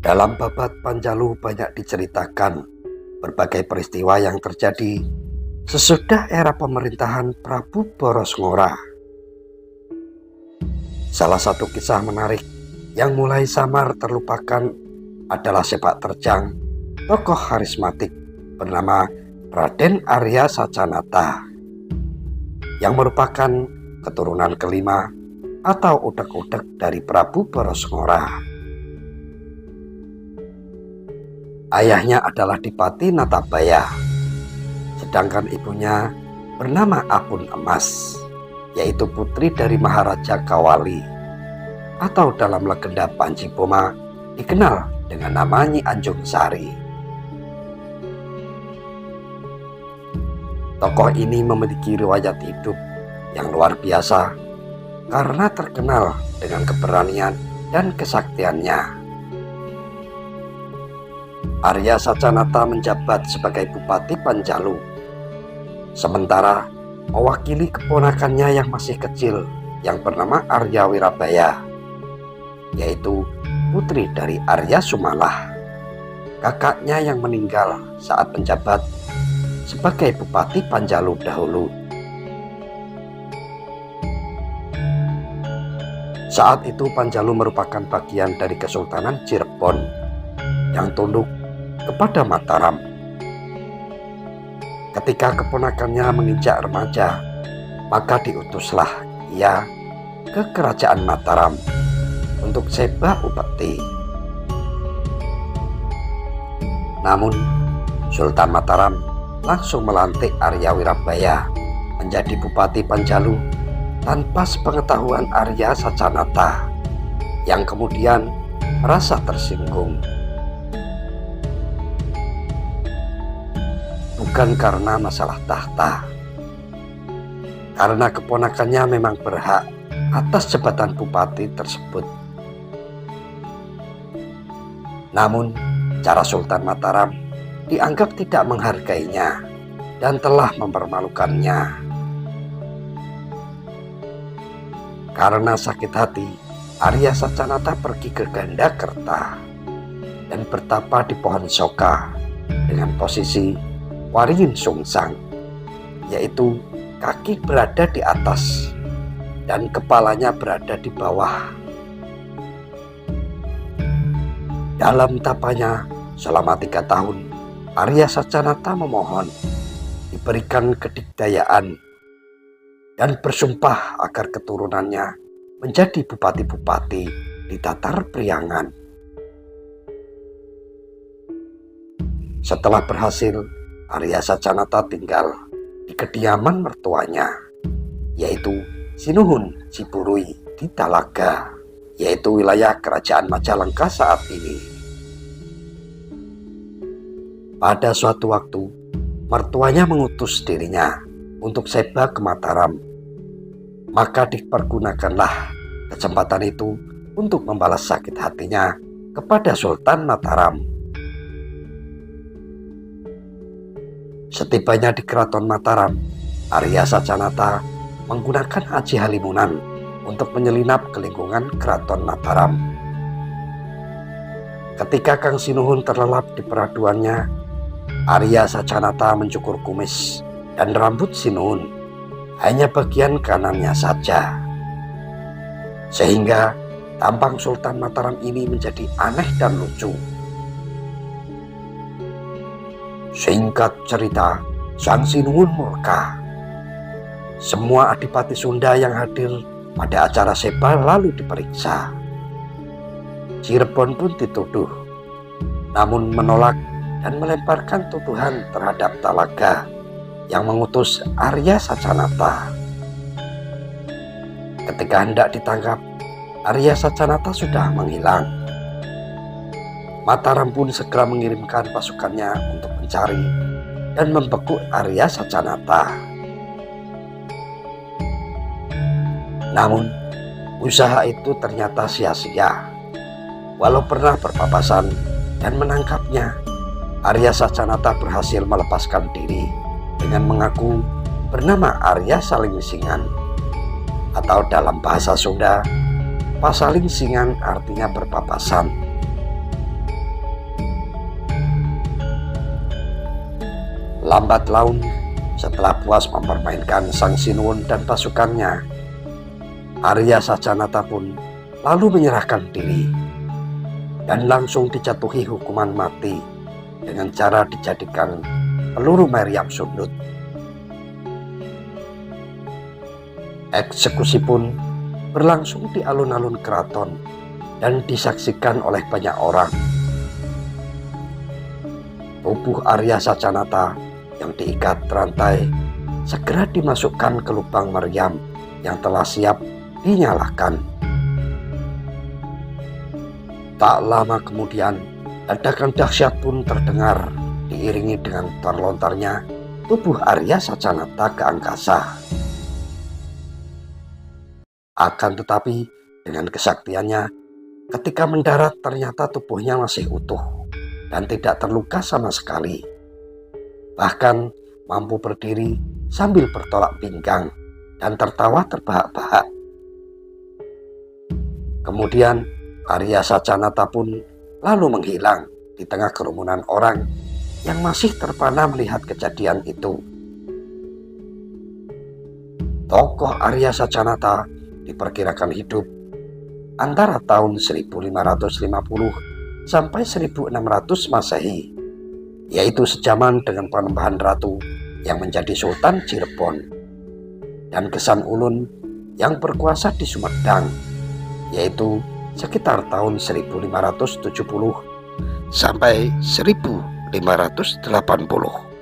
Dalam Babat Panjalu banyak diceritakan berbagai peristiwa yang terjadi sesudah era pemerintahan Prabu Boros Ngora. Salah satu kisah menarik yang mulai samar terlupakan adalah sepak terjang tokoh karismatik bernama Raden Arya Sacanata yang merupakan keturunan kelima atau utek-utek dari Prabu Boros Ngora. Ayahnya adalah Dipati Natabaya, sedangkan ibunya bernama Apun Emas, yaitu putri dari Maharaja Kawali, atau dalam legenda Panji Boma dikenal dengan nama Nyi Anjung Sari. Tokoh ini memiliki riwayat hidup yang luar biasa karena terkenal dengan keberanian dan kesaktiannya. Arya Sacanata menjabat sebagai Bupati Panjalu, sementara mewakili keponakannya yang masih kecil yang bernama Arya Wirabaya, yaitu putri dari Arya Sumalah, kakaknya yang meninggal saat menjabat sebagai Bupati Panjalu dahulu. Saat itu Panjalu merupakan bagian dari Kesultanan Cirebon yang tunduk kepada Mataram. Ketika keponakannya menginjak remaja, maka diutuslah ia ke kerajaan Mataram untuk seba upeti. Namun Sultan Mataram langsung melantik Arya Wirabaya menjadi Bupati Panjalu tanpa sepengetahuan Arya Sacanata, yang kemudian merasa tersinggung. Bukan karena masalah tahta, karena keponakannya memang berhak atas jabatan bupati tersebut. Namun cara Sultan Mataram dianggap tidak menghargainya dan telah mempermalukannya. Karena sakit hati, Arya Sacanata pergi ke Gandakerta dan bertapa di pohon soka dengan posisi waringin sungsang, yaitu kaki berada di atas dan kepalanya berada di bawah. Dalam tapanya selama 3 tahun, Arya Sacanata memohon diberikan kedikdayaan dan bersumpah agar keturunannya menjadi bupati-bupati di Tatar Priangan. Setelah berhasil, Arya Sacanata tinggal di kediaman mertuanya, yaitu Sinuhun Cipurui di Talaga, yaitu wilayah kerajaan Majalengka saat ini. Pada suatu waktu, mertuanya mengutus dirinya untuk seba ke Mataram, maka dipergunakanlah kesempatan itu untuk membalas sakit hatinya kepada Sultan Mataram. Setibanya di Keraton Mataram, Arya Sacanata menggunakan Aji Halimunan untuk menyelinap ke lingkungan Keraton Mataram. Ketika Kang Sinuhun terlelap di peraduannya, Arya Sacanata mencukur kumis dan rambut Sinuhun hanya bagian kanannya saja, sehingga tampang Sultan Mataram ini menjadi aneh dan lucu. Singkat cerita, Sang Sinuhun murka. Semua adipati Sunda yang hadir pada acara seba lalu diperiksa. Cirebon pun dituduh, namun menolak dan melemparkan tuduhan terhadap Talaga yang mengutus Arya Sacanata. Ketika hendak ditangkap, Arya Sacanata sudah menghilang. Mataram pun segera mengirimkan pasukannya untuk mencari dan membekuk Arya Sacanata. Namun, usaha itu ternyata sia-sia. Walau pernah berpapasan dan menangkapnya, Arya Sacanata berhasil melepaskan diri dengan mengaku bernama Arya Salingsingan, atau dalam bahasa Sunda, Pasalingsingan artinya berpapasan. Lambat laun, setelah puas mempermainkan Sang Sinuwun dan pasukannya, Arya Sacanata pun lalu menyerahkan diri dan langsung dijatuhi hukuman mati dengan cara dijadikan peluru meriam sundut. Eksekusi pun berlangsung di alun-alun keraton dan disaksikan oleh banyak orang. Tubuh Arya Sacanata yang diikat rantai segera dimasukkan ke lubang meriam yang telah siap dinyalakan. Tak lama kemudian, ledakan dahsyat pun terdengar diiringi dengan terlontarnya tubuh Arya Sacanata ke angkasa. Akan tetapi dengan kesaktiannya, ketika mendarat ternyata tubuhnya masih utuh dan tidak terluka sama sekali. Bahkan mampu berdiri sambil bertolak pinggang dan tertawa terbahak-bahak. Kemudian Arya Sacanata pun lalu menghilang di tengah kerumunan orang yang masih terpana melihat kejadian itu. Tokoh Arya Sacanata diperkirakan hidup antara tahun 1550 sampai 1600 Masehi, yaitu sejaman dengan Panembahan Ratu yang menjadi Sultan Cirebon dan Kesan Ulun yang berkuasa di Sumedang, yaitu sekitar tahun 1570 sampai 1580.